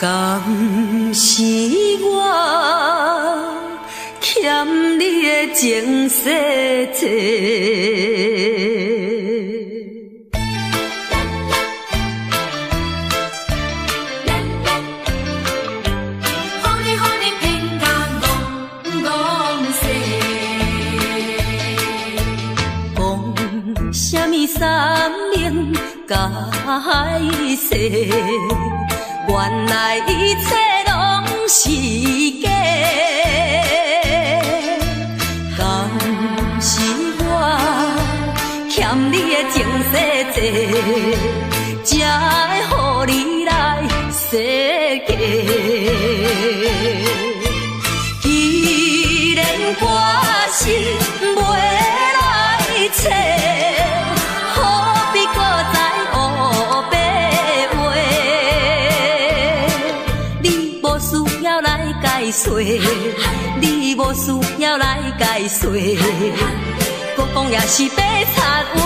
敢是我欠你的情世多？啥物三明解释？原来一切拢是假。敢是我欠你的情世多，才会予你来世界？既然我是袂来找，你无需要来解说，搁讲也是白插话。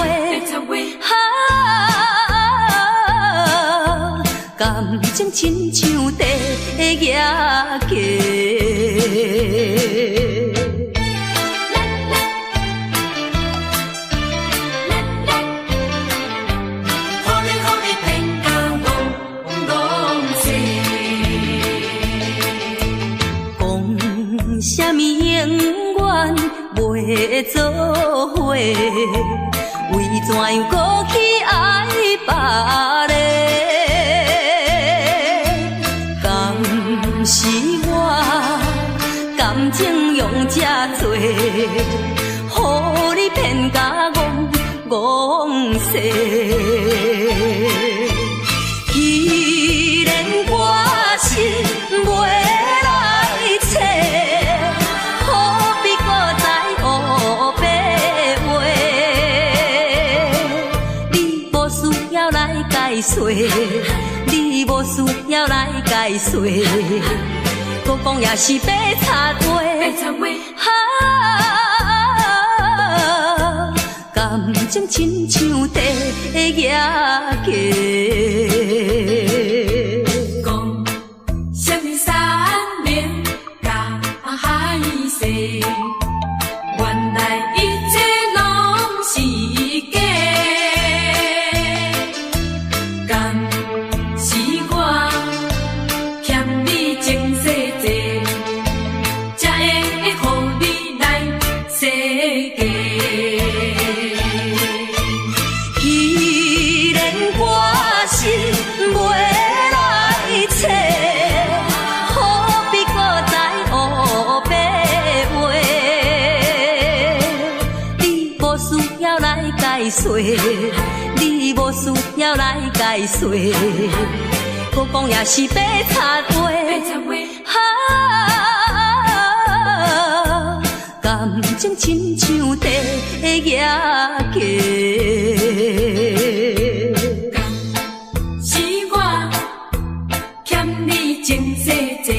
感情亲像地野鸡。啥物永远袂做伙？为怎样搁去爱别个？敢是我感情用这多，予你骗甲戆世？既然我是袂来找，你无需要来解说，搁讲也是白插话。感情亲像地野鸡。讲啥物三明甲海誓，原来一切拢是假。你无需要来解说，搁讲也是白插话。感情亲像地野鸡。是我欠你情世多，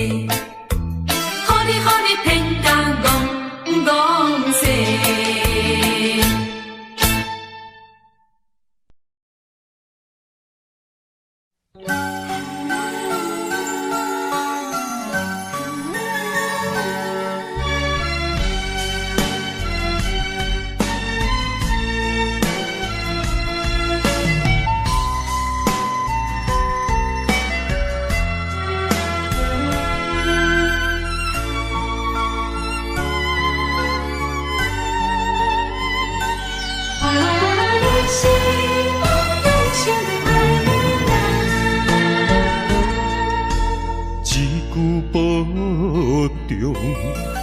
予你骗甲戆世。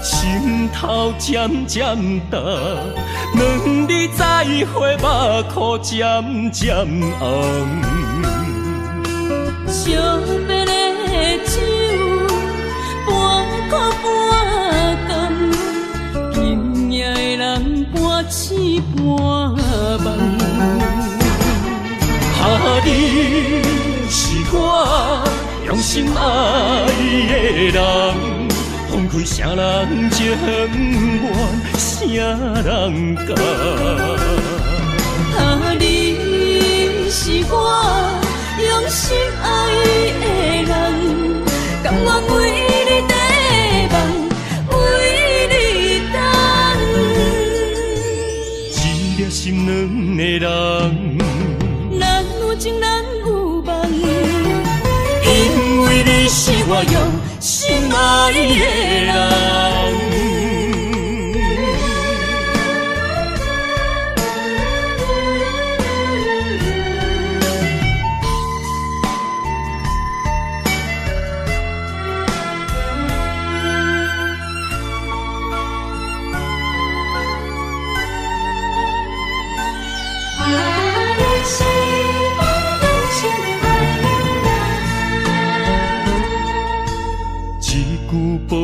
心头渐渐重，两日再会，目眶渐渐红。惜别的酒，半苦半甘，今夜的人半醒半梦。你是我用心爱的人。放开啥人情愿，啥人甘？你是我用心爱的人，的人。保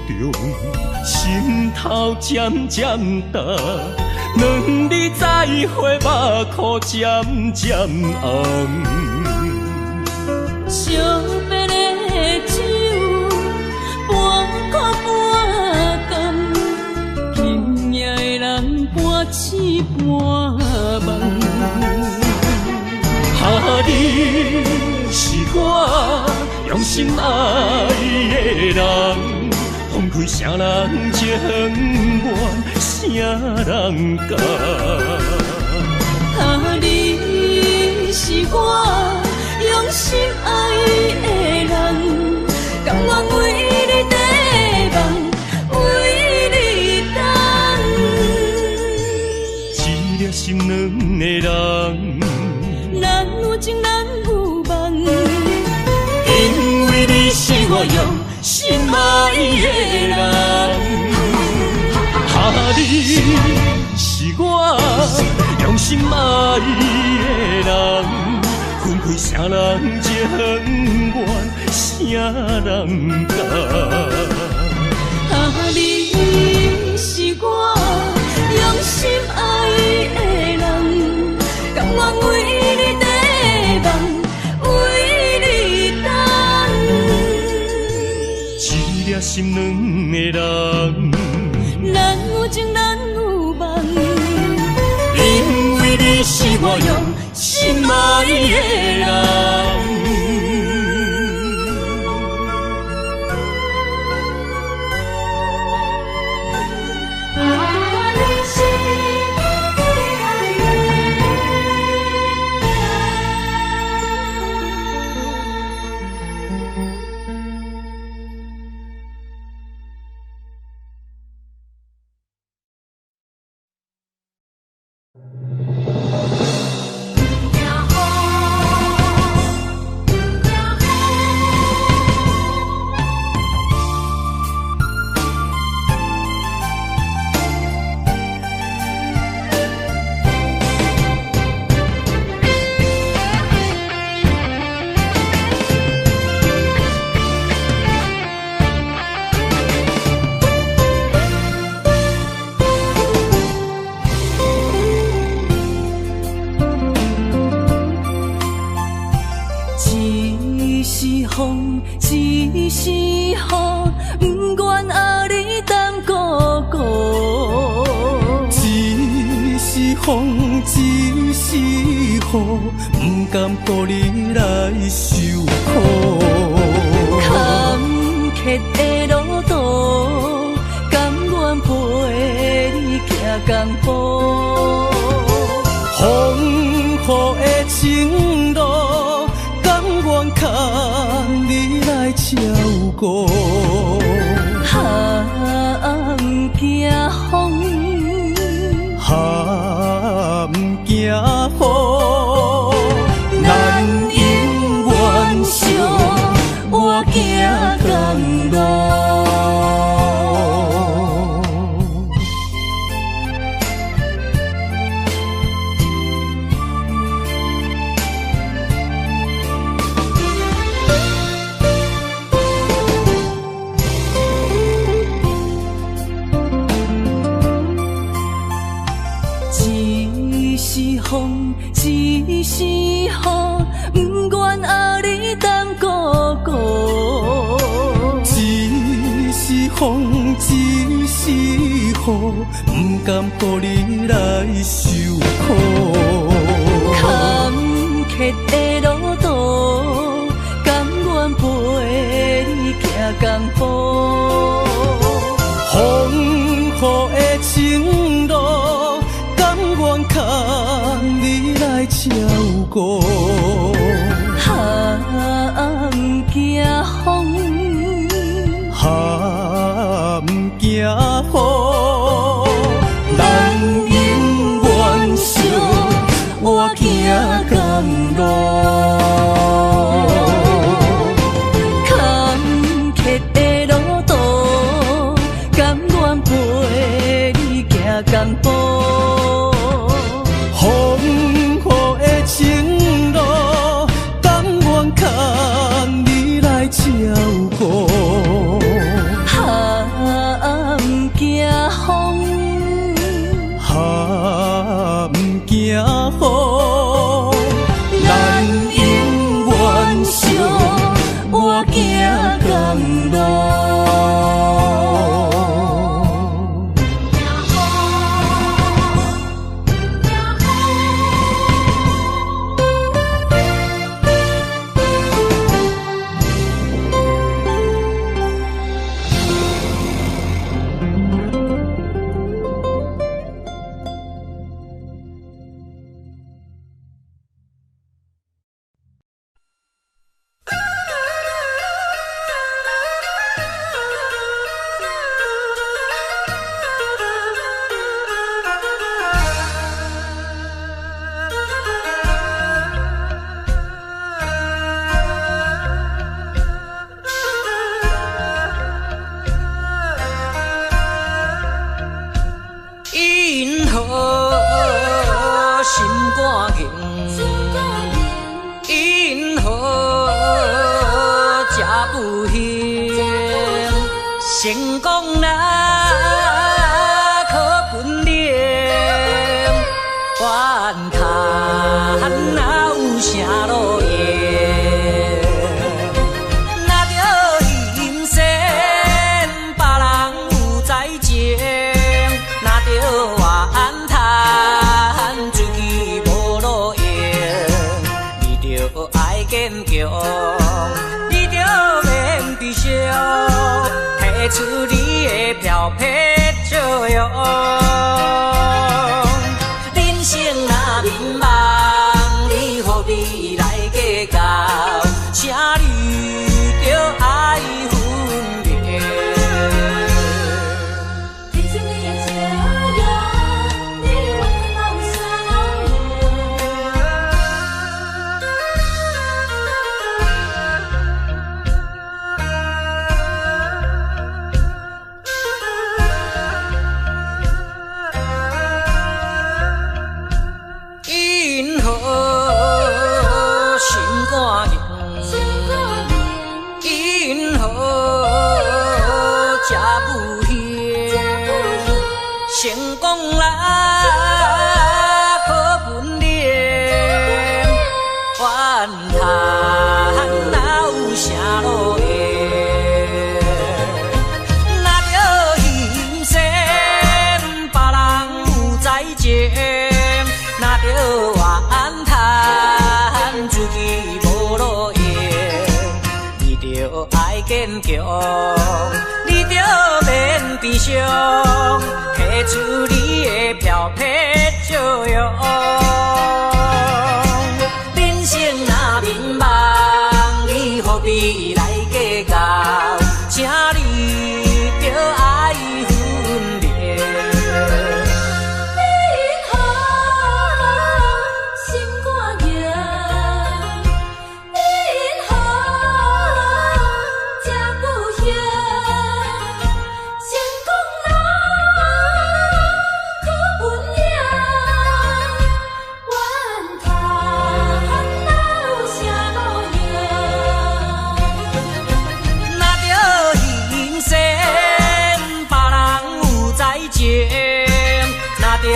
重，心头渐渐重，两日再会，目眶渐渐红。惜别的酒，半苦半甘，今夜的人半醒半梦。你是我用心爱的人，风开啥人情愿，啥人甘？你是我用心爱的人，甘愿为你地梦，为你等。一粒心两个人，咱有情咱有梦。因为你是我用心爱的人，你是我用心爱的人，分开啥人情愿，啥人甘？你是我用心爱的人，甘愿为你地梦，为你等。一粒心两个人，咱有情咱有梦。因为你是我用心爱的人。一是雨，不愿阿你等孤孤。一是风，一是雨，不甘孤你来受苦。坎坷的路途，甘愿陪你行共步。风雨的情路，甘愿牵你来照顾。不惊风，不惊雨，咱永远相活行共路。一是风，一是雨，不愿阿你等孤孤。一是风，一是雨，不甘孤你来受苦。坎坷的路途，甘愿陪你行共步。风雨的情路，甘愿牵你来照顾。不惊风，好，人永远惜我行甘路。坎坷的路途，甘愿陪你行同步。风雨的情路，甘愿牵你来照顾。不惊风，不惊雨，咱永远相我行甘路。成功若可分零，怨叹哪有啥路用？若着人生别人有才情，若着怨叹自己无路用，你着爱坚强，你着免悲伤。提出你的漂泊笑容，人生若迷茫，你何必来计较？请你着爱分别。你真的也这样，你我老相因何心肝硬？因何吃不咸？成功啦可分零，怨叹哪有啥路用？若着人生别人有才情。若着怨叹自己无路用，你着爱坚强，你着免悲伤，提出你的漂泊笑容。人生若迷茫，你何必来计较？请你着爱分别。怨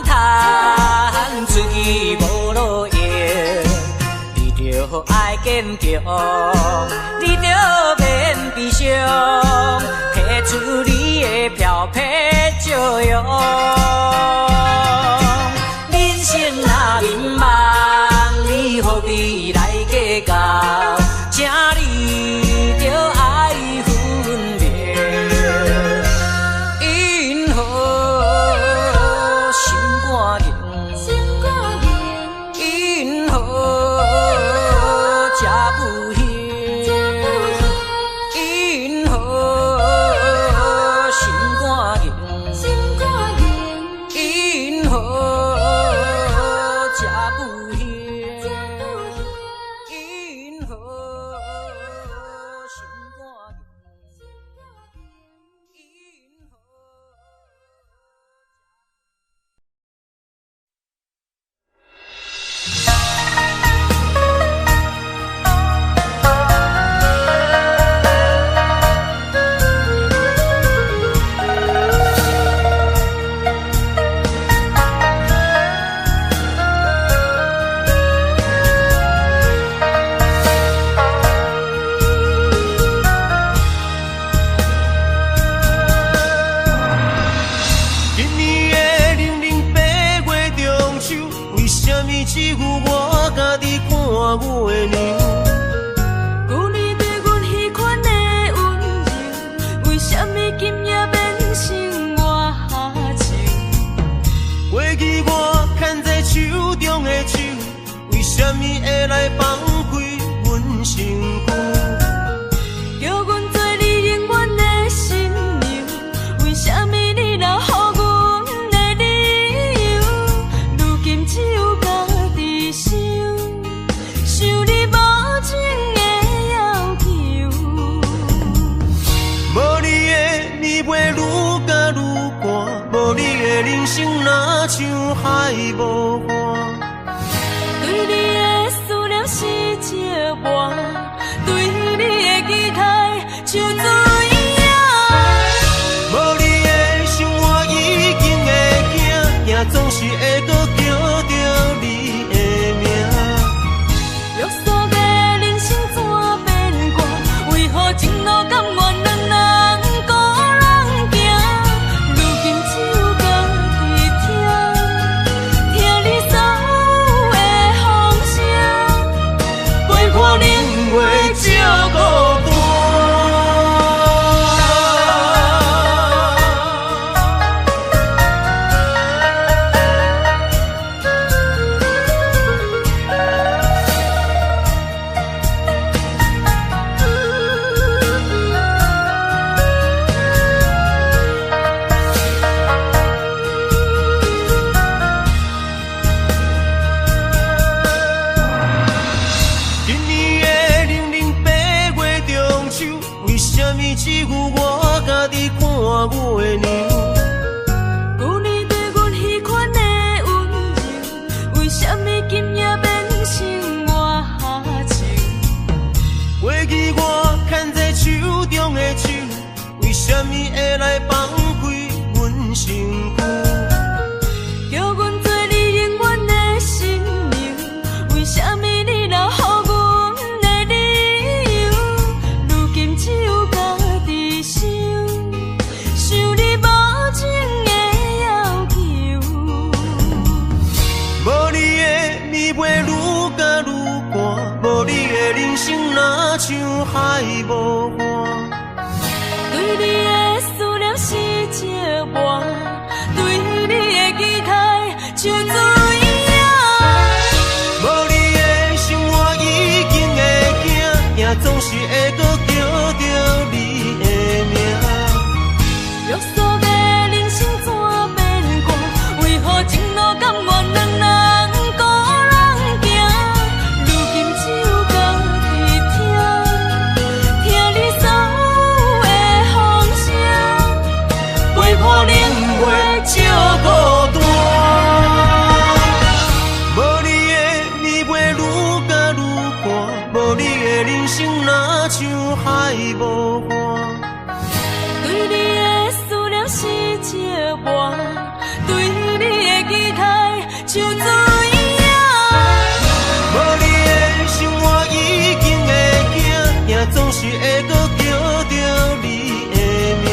叹自己无路用，你着爱坚强，你着免悲伤，提出你的漂泊笑容。人生若迷茫，你何必来计较？请你着爱分别。因何因何吃不咸？因何是有我家己看我的娘。旧年对阮迄款的温柔，为什么今夜变成我下情？过去我牵在手中的手，为什么会来放开阮身躯？叫阮做你永远的新娘，为什么你留予阮的理由？如今只有家己想，想你无情的要求。无你的年月愈加愈寒，无你的人生若像海无岸。对你的思念是一半，对你的期待像水影。无你的生活已经会惊，惊总是会搁叫着你的名。约束的人生怎变卦？为何情路甘愿两人孤人行？如今只有家己听，听你所有的风声，陪看年月照孤单。今年的0088月中秋，为什么只有我家己看我的娘？旧年对阮迄款的温柔，为什么今夜变成我下情？过去我牵在手中的手，为什么会来放开阮身躯？叫阮做你永远的新娘，为什么你留予阮的理由？如今只有家己想，想你无情的要求。无你的年月愈加愈寒，无你的人生若像海无岸。对你的思念是一半，对你的期待像水影。无你的生活已经会惊，惊总是会搁叫着你的名。约束的人生怎变卦？为何情路甘愿两人孤人行？如今只有家己听，听你所有的风声，陪看年月照孤单。无你的年月愈加愈寒，无你的人生若像海无岸。对你的思念是一半，对你的期待像水影。无你的生活已经会惊，惊总是会搁叫着你的名。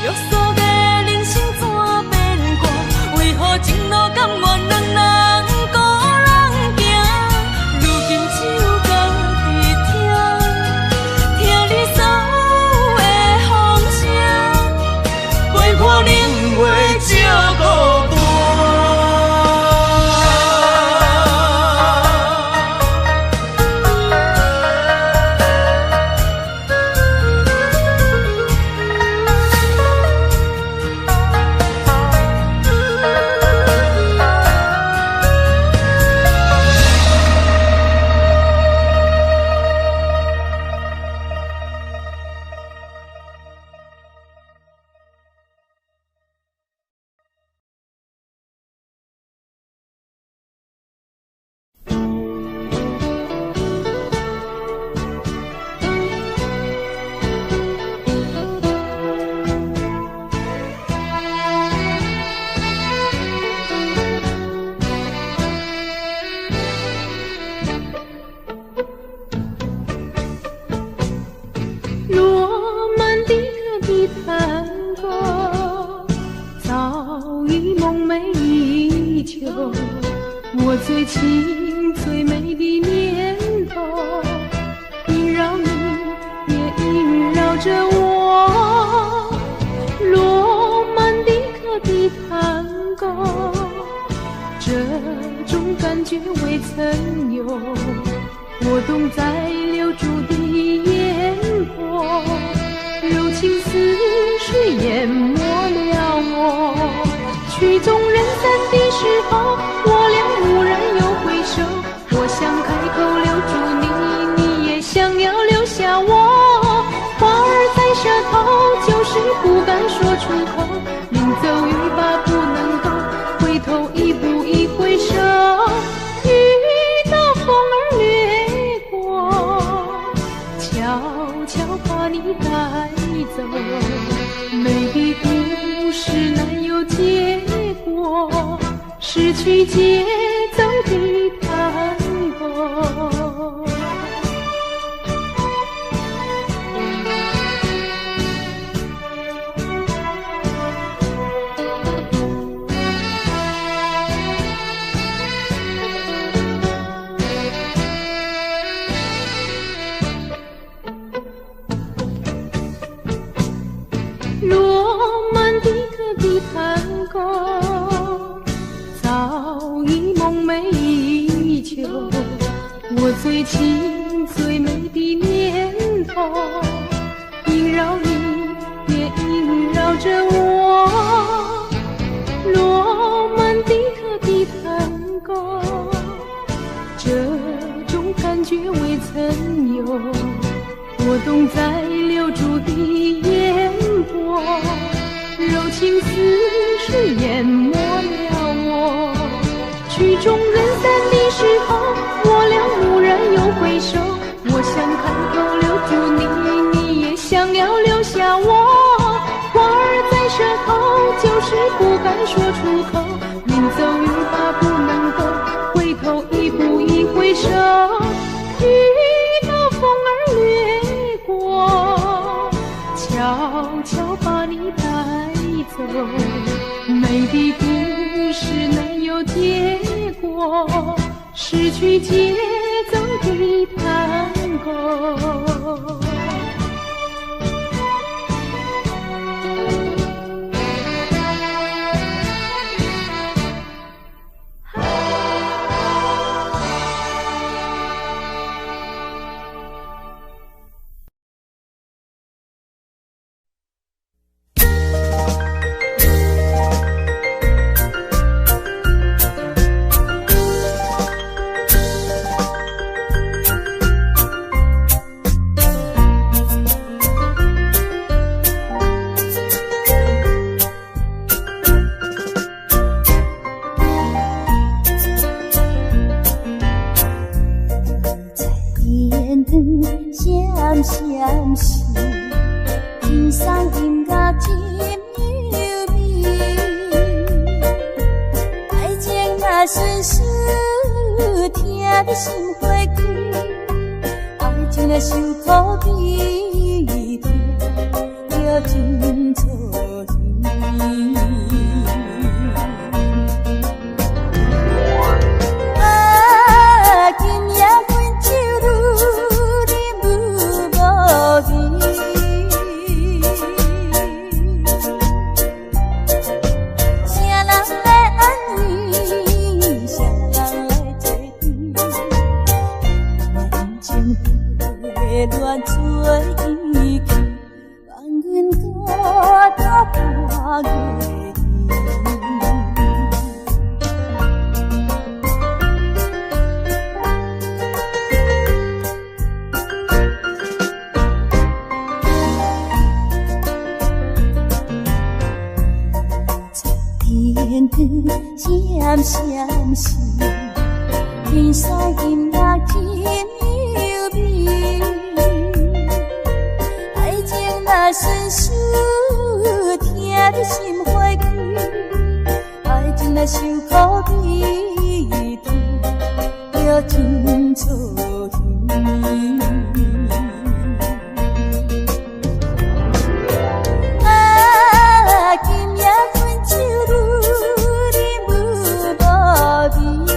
约束的人生怎变卦？为何情路甘愿两人孤人行？如今只有家己听，听你所最亲最美的念头，萦绕你，也萦绕着我。罗曼蒂克的探戈，这种感觉未曾有。我懂在留住的烟波，柔情似水淹没了我。曲终人散的时候，我俩蓦然又回首。我想开口留住你，你也想要留下我。话儿在舌头，就是不敢说出口。临走欲罢不能够，回头一步一回首。雨的风儿掠过，悄悄把你带走。美的故事难有结果，失去节奏的探戈。罗曼蒂克的探戈早已梦寐已久，我最亲最美的念头，萦绕你，也萦绕着我。罗曼蒂克的探戈，这种感觉未曾有。我懂在留住的烟波，柔情似水淹没了我。曲终人散的时候，我俩蓦然又回首。我想开口留住你，你也想要留下我。话儿在舌头，就是不敢说出口。临走欲罢不能够，回头一步一回首。雨的风儿掠过，悄悄把你带走。美的故事难有结果，失去节奏的探戈。闪是天上音乐真优美，爱情若顺顺，听得心花开，爱情若受苦悲痛，要真错意。乱做意气，望阮歌到半月天光闪闪时，天上音乐真优美。顺顺听得心花开，爱情若受苦悲痛，要真错意。啊，今夜分手愈啉愈无味，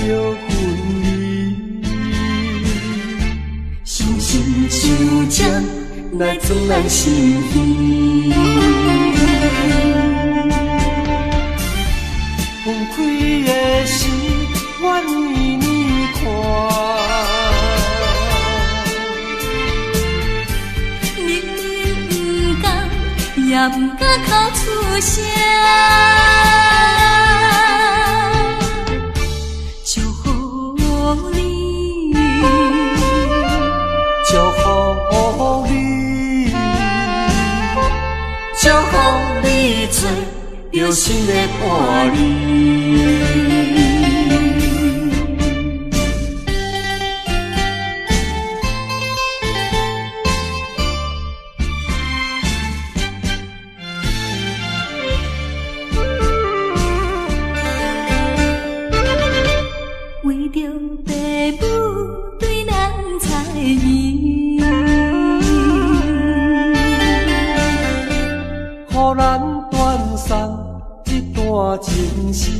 着分离。星星像针来钻咱心扉，分开的时，我年年看。明明不甘，也不敢口出声。祝福你，祝福你，祝福你做着新的伴侣。为着爸母对咱猜疑，予咱断送一段情丝。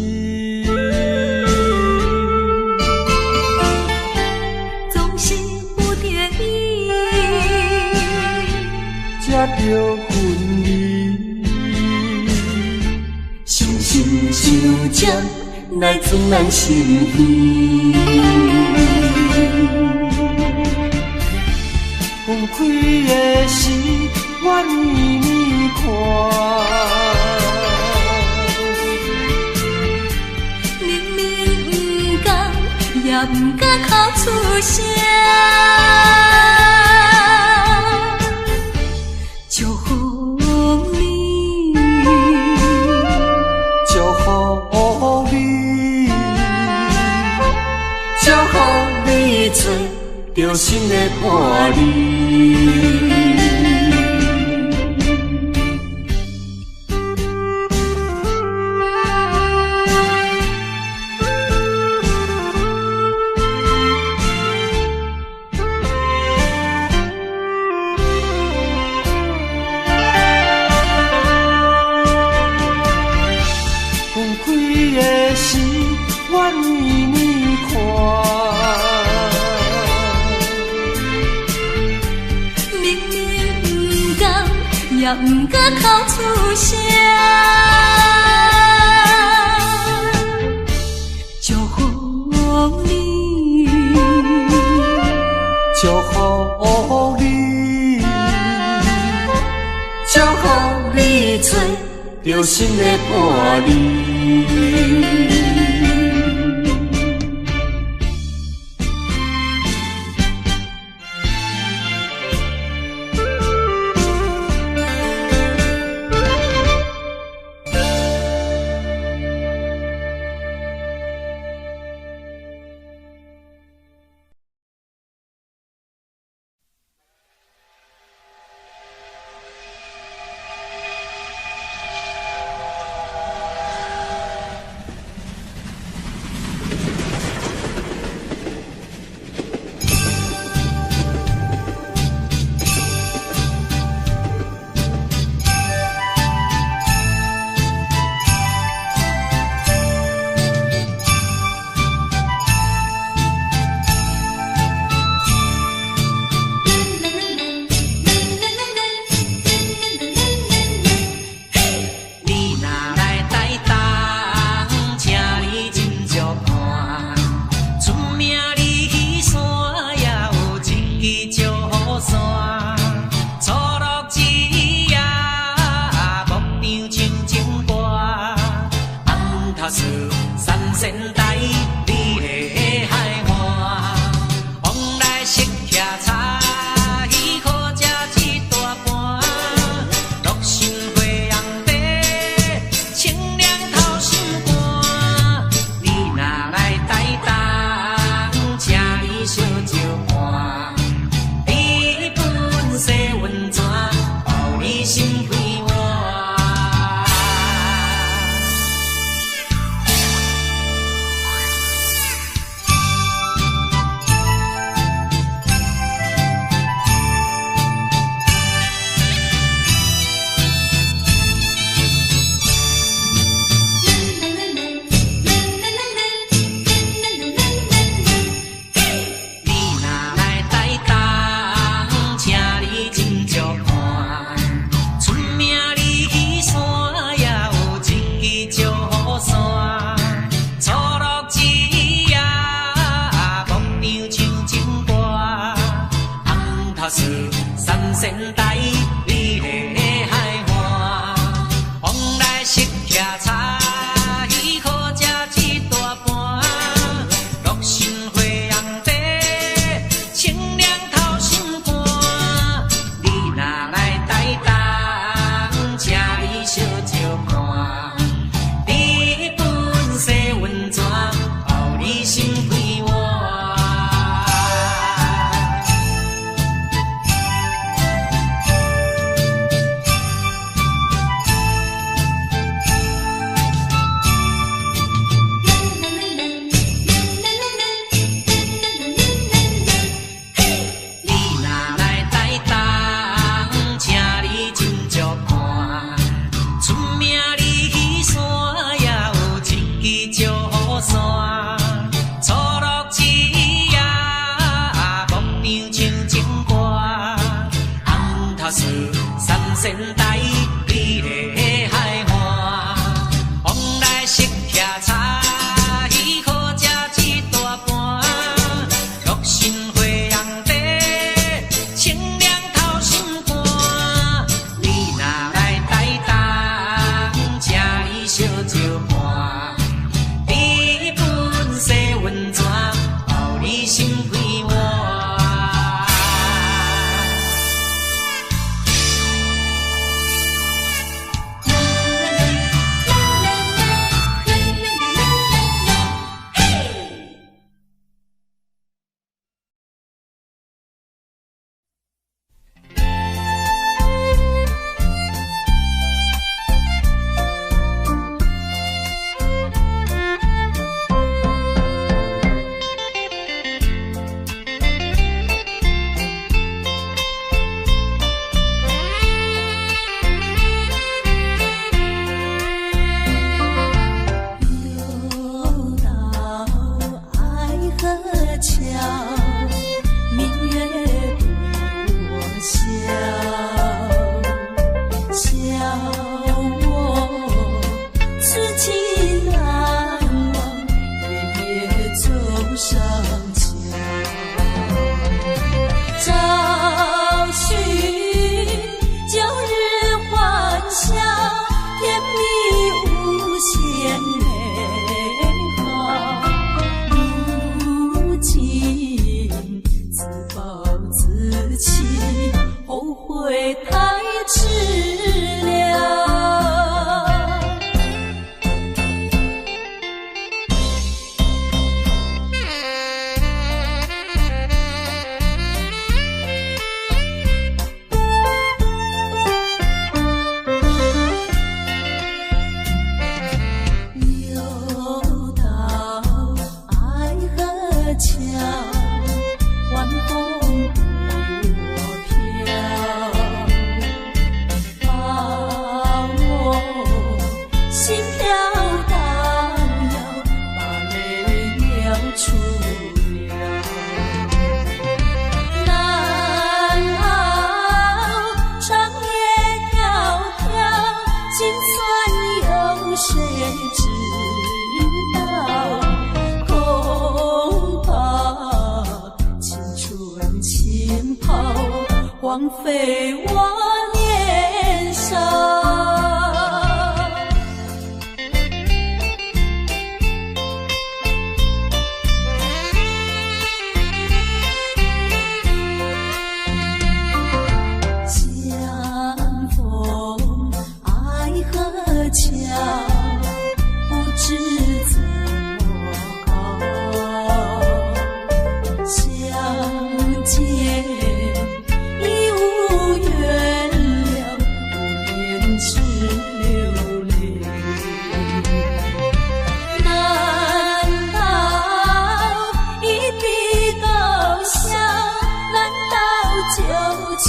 总是不得已，才着分离。星星像针来钻咱心扉，分开的时，我年年看。明明不甘，也不敢口出声。祝福你，祝福你，祝福你做着新的伴侣。分开的时，我年年看。明明不甘，也不敢口出声。祝福你，祝福你，祝福你做着新的伴侣。托斯三仙台，你的海岸，往来色徛茶，伊好食一大盘，六神花红茶，清凉透心肝。你若来台东，请你小酒看，日本洗温泉，予你心快活。三仙台，你的海岸，往来色徛茶，伊好食一大盘，六神花红茶，清凉透心肝。你若来台东，请你小酒看，日本洗温泉，予你心快活。荒废我年少。相逢爱河桥，不知怎么好。相见已无缘了，无言只流泪。难道一笔勾销？难道旧情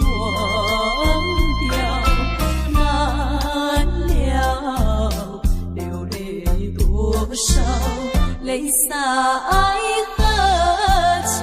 忘掉？难了流泪多少，泪洒爱河桥。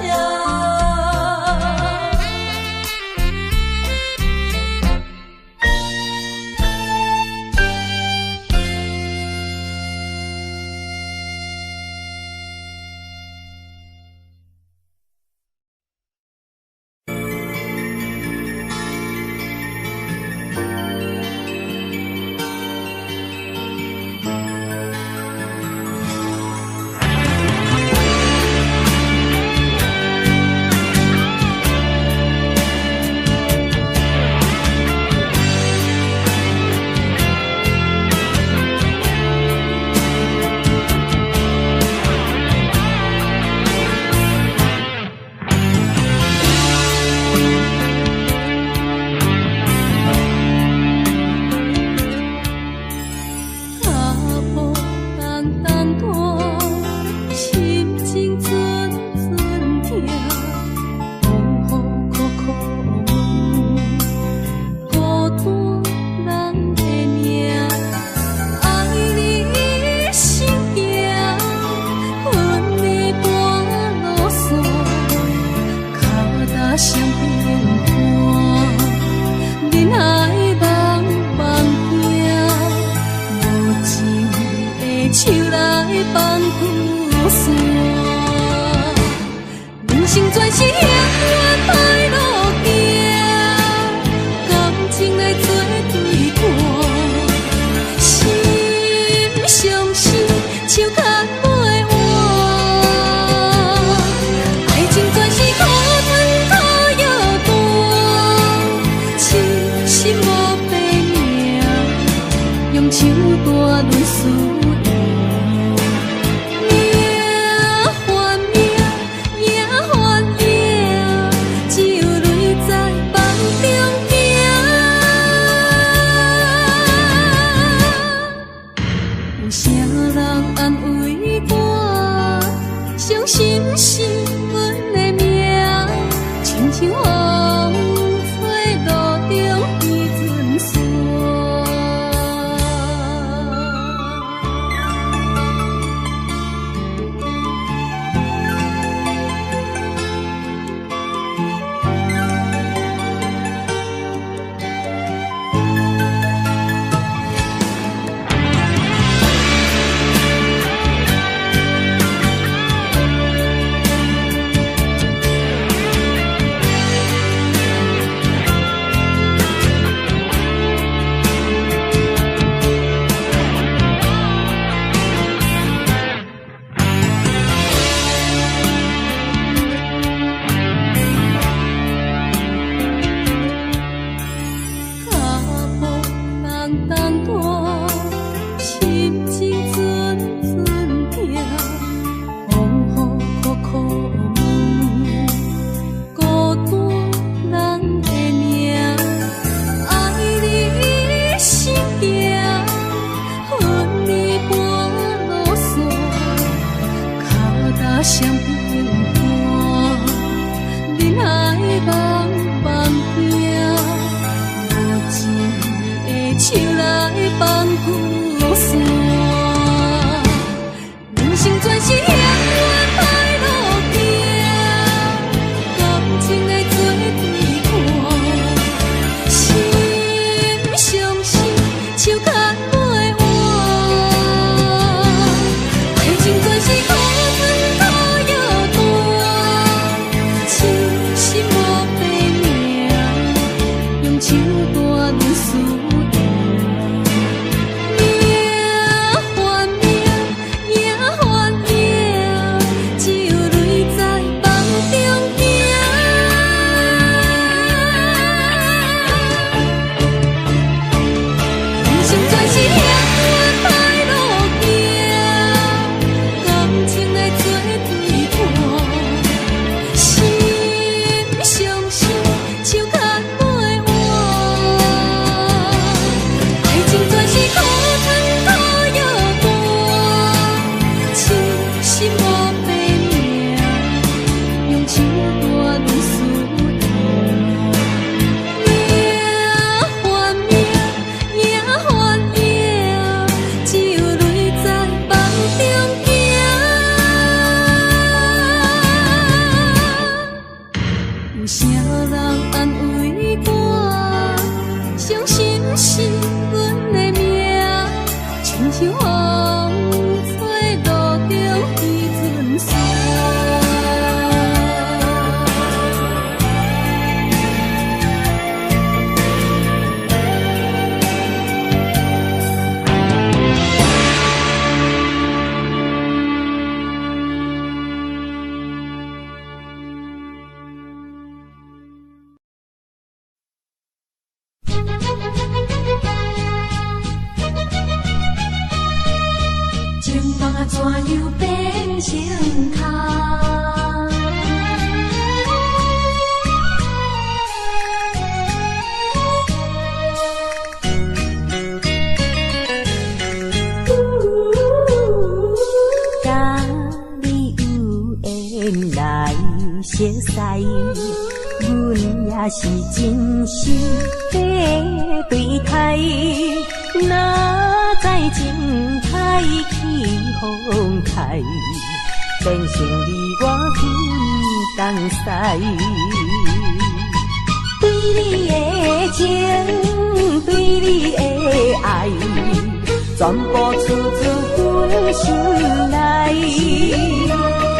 生全是险恶歹路行，感情来做对看，心相思，手牵袂换。爱情全是苦吞苦药断，痴心无白命，用手大论输赢。心是阮的命，亲像风吹路中彼阵线。相平淡，人海茫茫行，无情的手来放旧线。人生全是险恶歹路行，感情来做对看，心相思，手牵袂换。爱情全是苦吞苦。手大论输赢，命换命，命换命，只有泪在梦中行。人生全是险恶歹路行，感情来做对看，心相思，手牵。有啥人安慰我？伤心是阮的命，亲像风吹路中彼阵线。情梦啊，怎样变成空？甲你有缘来熟悉，阮也是真心要对待。哪知情太起风台，变成你我分东西。对你的情，对你的爱，全部出自阮心内。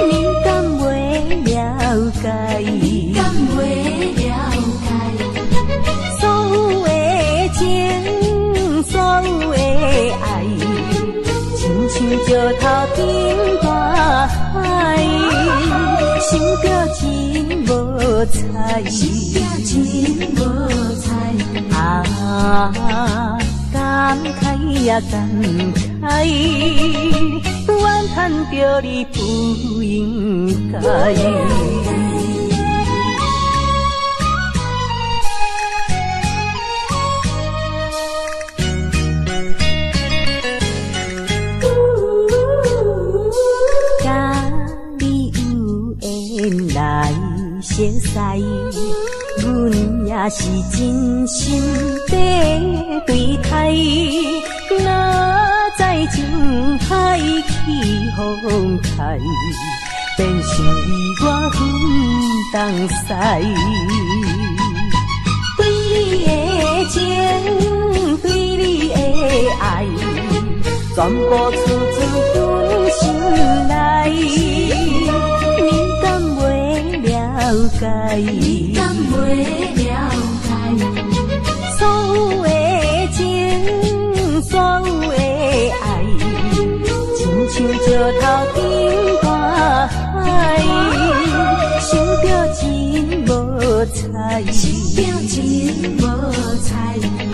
你敢袂了解？解，你敢袂了解？所有的情，所有的爱，亲像石头顶大海，想着真无彩，真无彩。啊，感慨也感慨，怨叹着你不应该。甲你有缘来熟识，阮也是真心地对待。哪知情海起风台，变成伊我分东西。对你的情，对你的爱，全部出自阮心内。你敢袂了解？你敢袂了解？所有的情，所有的爱，亲像石头顶大海，想着真无彩，想着真无彩。啊，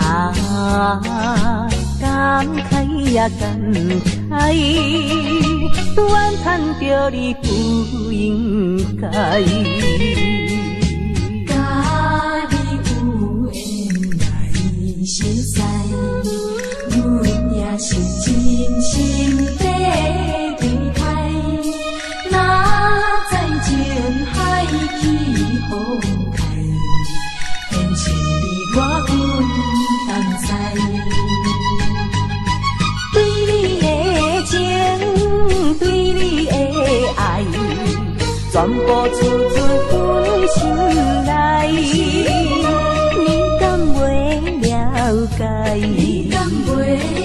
感慨也感慨，怨叹着你不应该。甲你有缘来熟识，阮也是真心地对待。哪知情海起风台，变成你我分东西。对你的情，对你的爱，全部出自阮心内。你敢袂了解？你敢袂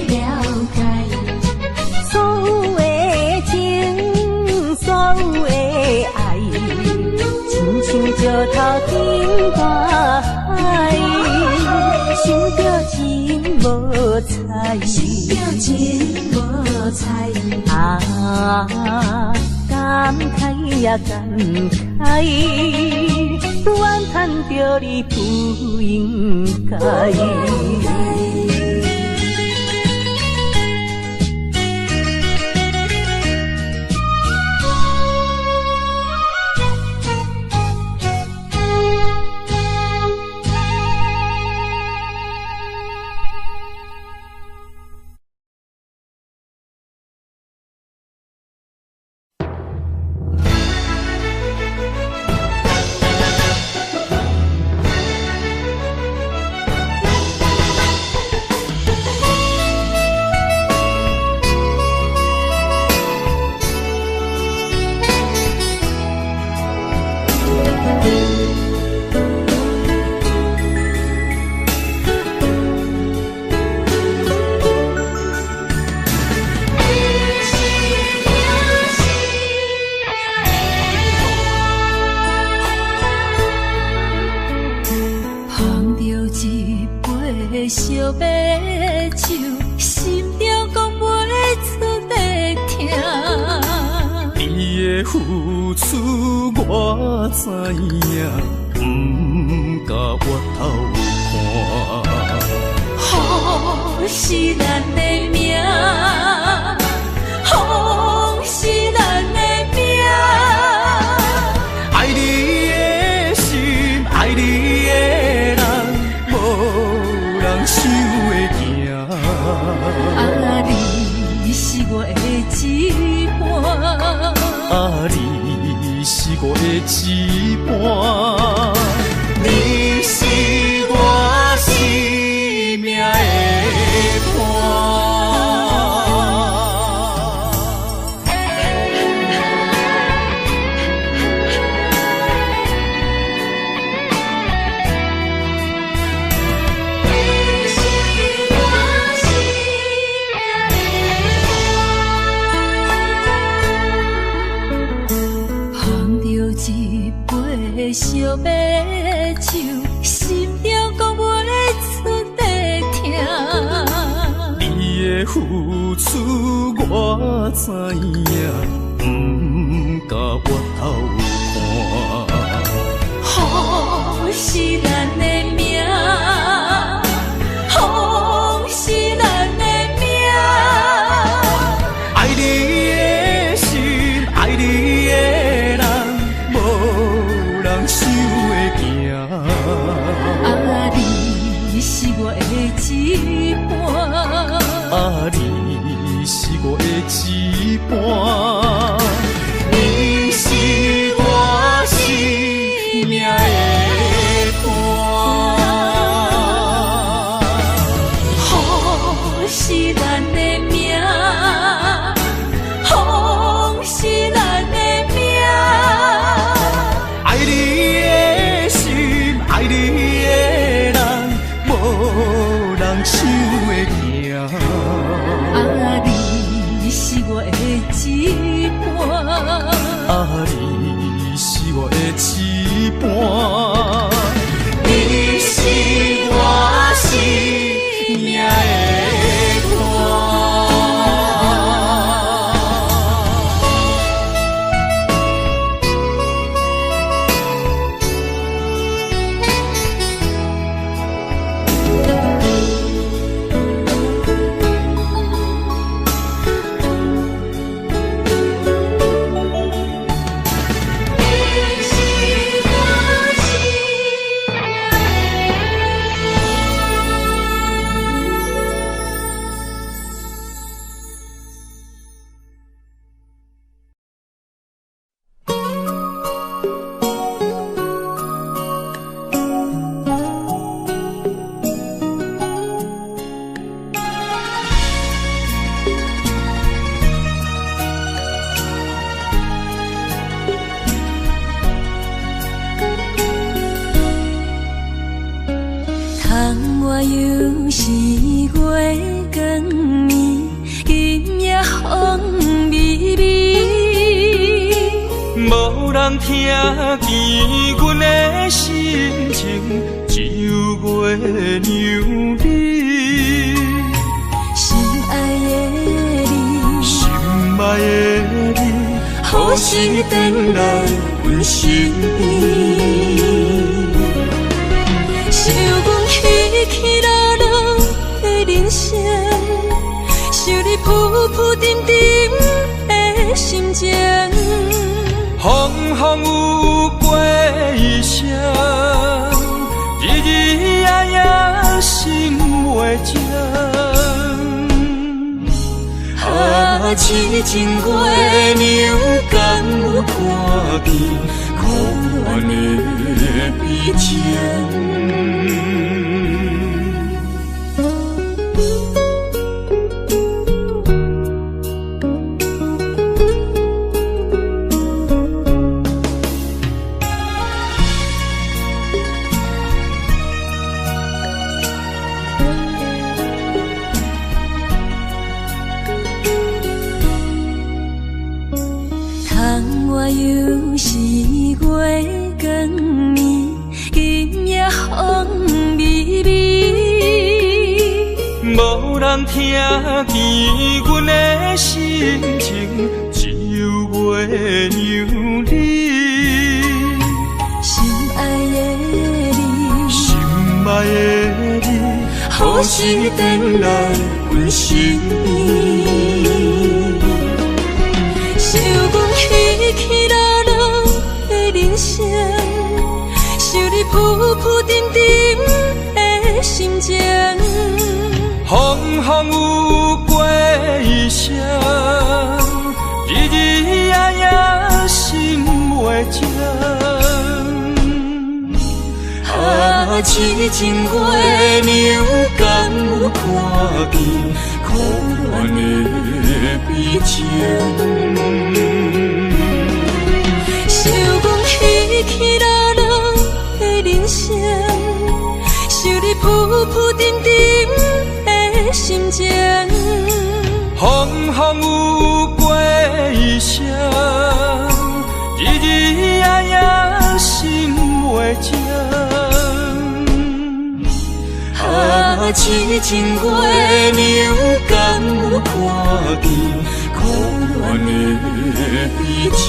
了解？所有的情，所有的爱，亲像石头顶大海，想着真无彩，想着真无彩。啊，感慨也感慨，怨叹着你不应该。烧白酒，心中讲袂出的痛。你的付出我知影，不甲我头看。风是咱的命，风是咱的命。爱你的心，爱你的人，无人想会行。啊，你是我的一半，啊，你是我的一半，你是我生命的伴。继续要唱，心中讲袂出的痛。你的付出我知影，不甲我偷看。好是咱的命，好是咱的命。爱你的心，爱你的人，无人想会行。啊，你是我的一半。啊，你是我的一半，你是我生命的伴。好是咱的命，好是咱的命。爱你的心，爱你的人，无人想会行。啊，你是我的一半。啊，你是我的一半，你是我生命的伴。我又是月光暝，今夜风微微，无人听见阮的心情，只有月娘你。心爱的你，心爱的你，何时回来阮身边？想阮起起落落的人生，想你浮浮沉沉的心情。风风有过一生，日日夜夜心袂静。啊，痴情月娘敢有看见苦恋的悲情？我又是月光暝，今夜风微微，无人听见阮的心情，只有月娘你。心爱的你，心爱的你，何时回来阮身边？想阮起起落落的人生，想你浮浮沉沉的心情。风风有过一生，日日夜夜心袂静。啊，痴情月娘敢有看见苦恋的悲情？想阮起起落落的人生，想你浮浮沉沉的心情。风风有过一生，日日夜夜心痴情月流敢有看见苦恋的悲情？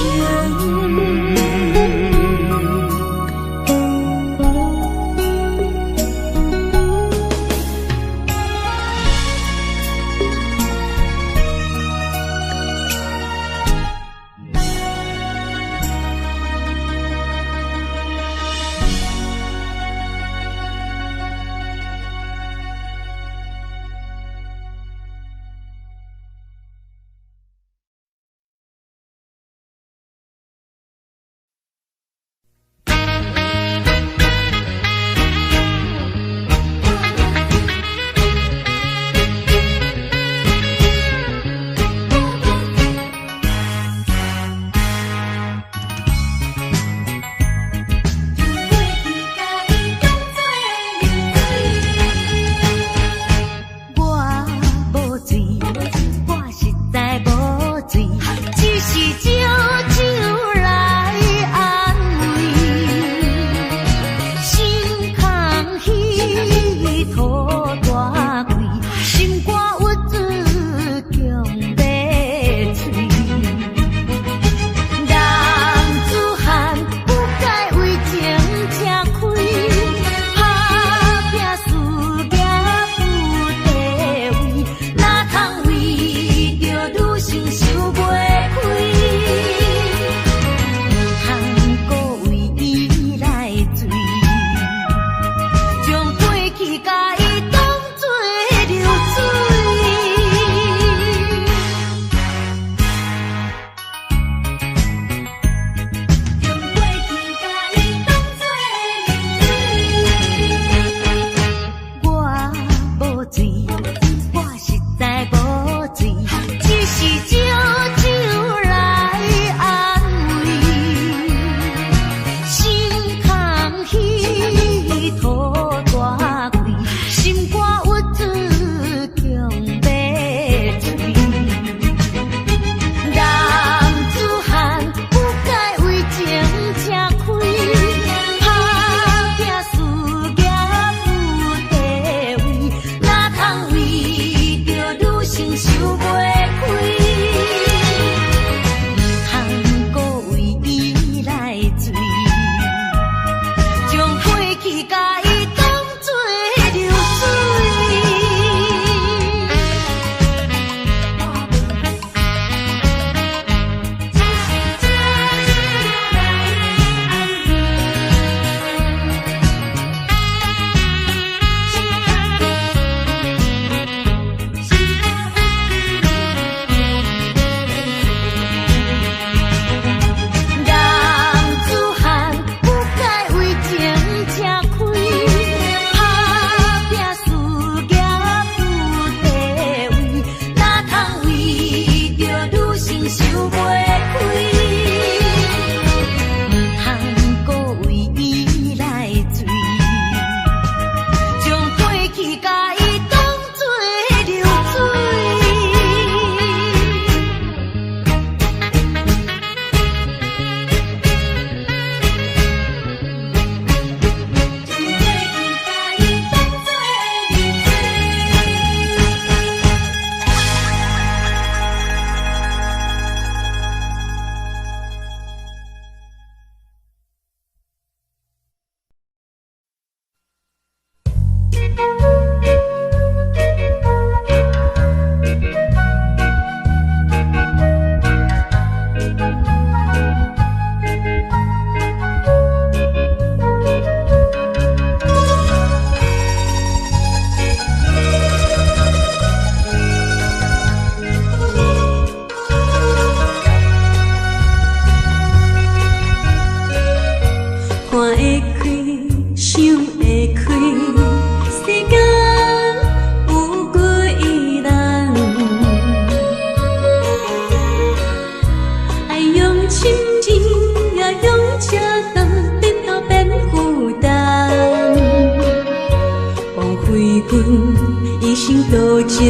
一生多情，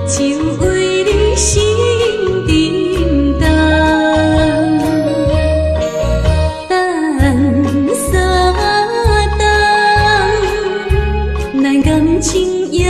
只为你心沉重。等三冬，咱感情也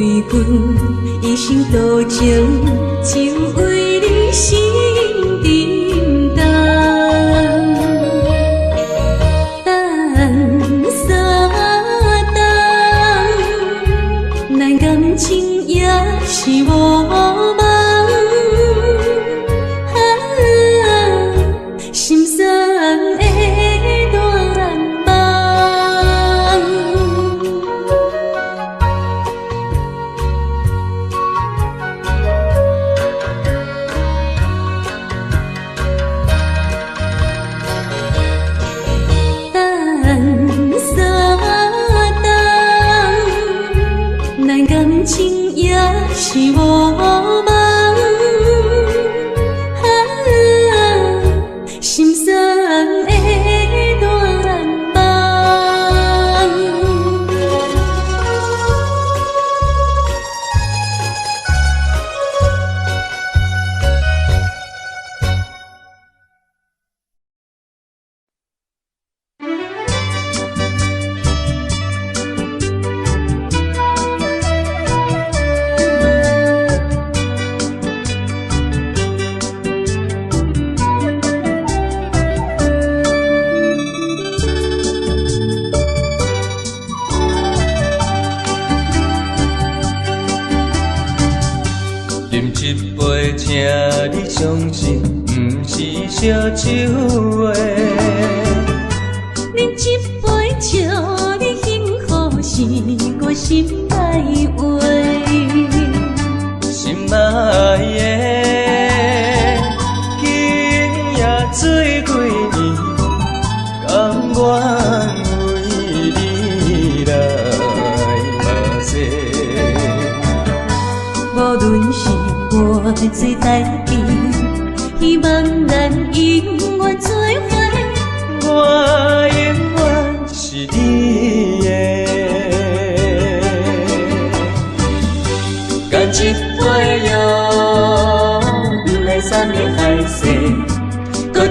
对阮一生多情，只为你心沉重。等三冬，咱感情也是无望。心酸的大梦，等三冬，咱感情也是无望。心酸的大梦，饮一杯，请你相信，不是烧酒话。饮一杯，祝你幸福，是我心内话。心爱的，今夜水几年，甘愿为你来目屎。无论是我最台边，希望咱永远做伙。我永远是你的，干一杯哟，不来三年海誓，搁一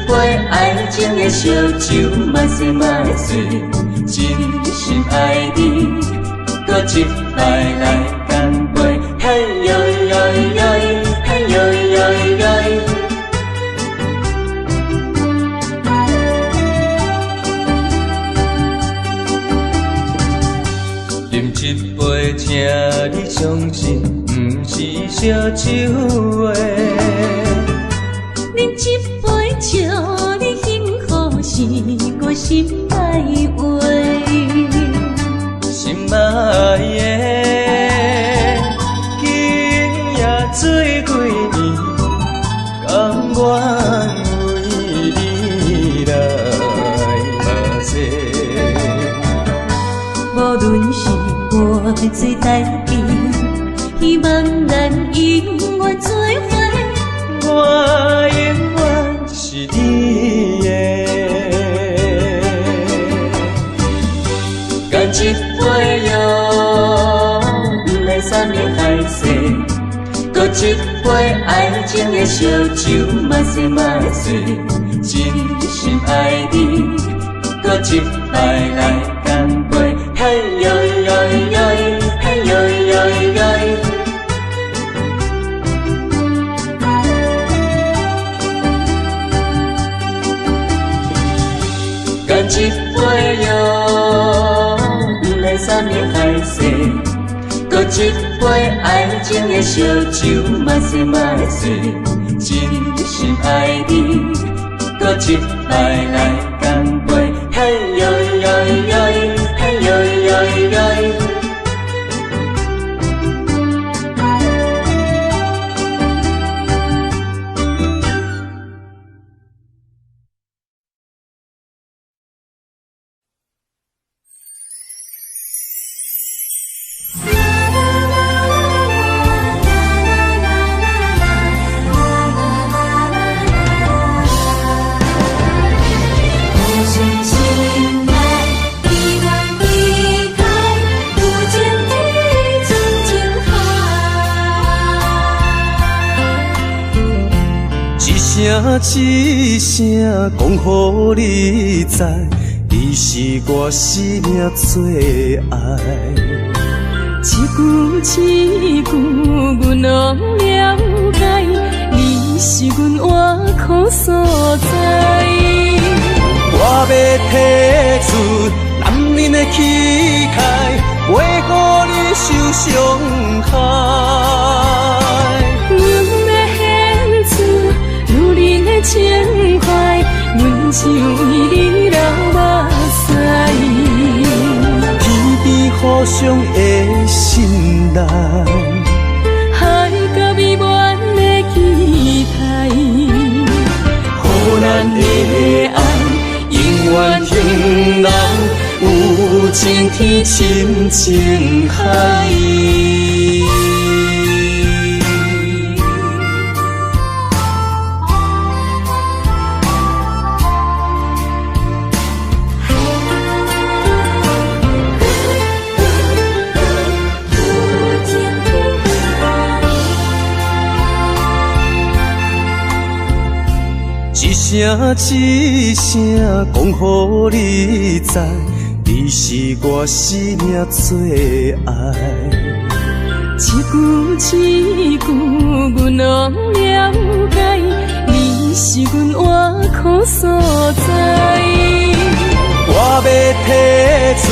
杯爱情的烧酒，慢细慢碎，真心爱你，搁一摆来干杯，嘿呦呦呦，嘿呦呦呦。饮一杯，请你相信，不是烧酒话。饮一杯，祝你幸福，是我心内话。心爱的，今夜水几年，甘愿为你来目屎。无论是我最台边，希望咱永远做伙。我永远是你的，干一杯哟，不来三年海誓，搁一杯爱情的烧酒，慢细慢碎，真心爱你，搁一摆来干杯，嘿呦呦呦，嘿呦呦呦。干一杯哟，不来三年海誓，搁一杯爱情的烧酒，慢细慢碎，真心爱你，搁一摆来干杯，嘿呦呦呦，嘿呦呦呦。一声讲，予你知，你是我生命最爱。一句，阮拢了解，你是阮活苦所在。我要提出男人的气概，袂予你受伤害。阮要献出女人的情怀，阮只为你流目屎。天边互相的信赖，海角美满的期待，予咱的爱永远向人有情天深情海。一声讲予你知，你是我生命最爱。一句，阮拢了解，你是阮活苦所在。我要提出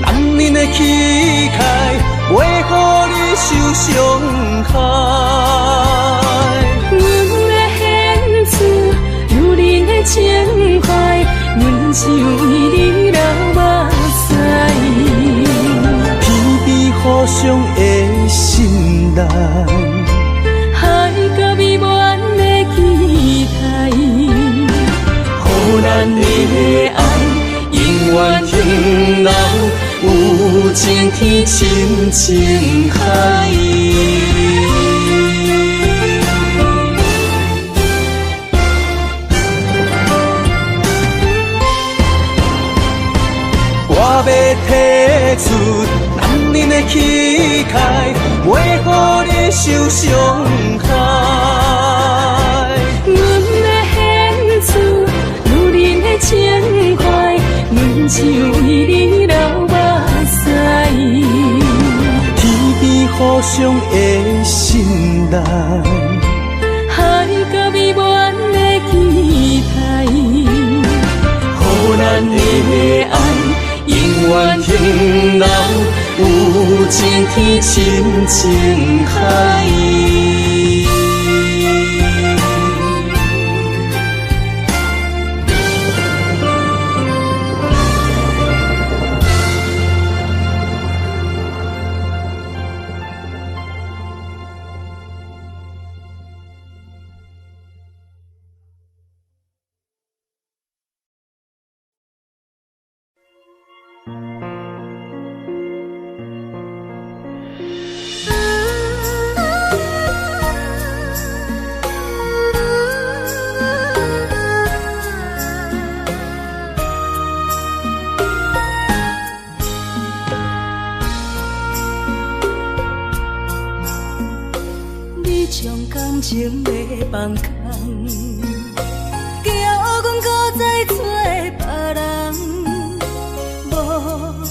男人的气概，袂予你受伤害。情怀，阮只为你流目屎。天边互相的信赖，海角美满的期待，予咱的爱永远向人有情天深情海。我要提出男人的气概，袂予你受伤害。阮要献出女人的情怀，阮只为你流目屎。天边互相的信赖，海角美满的期待，予咱的爱永远向人有情天深情海。情要放空，叫阮搁再找别人，无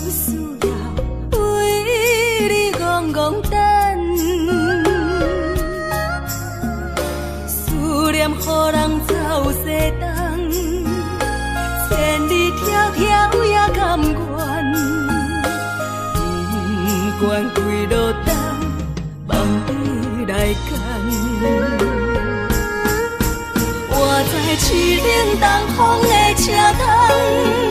需要为你戆戆等。思念予人走西东，千里迢迢也甘愿，不管几路东，梦伊来牵。活在凄冷东风的车窗。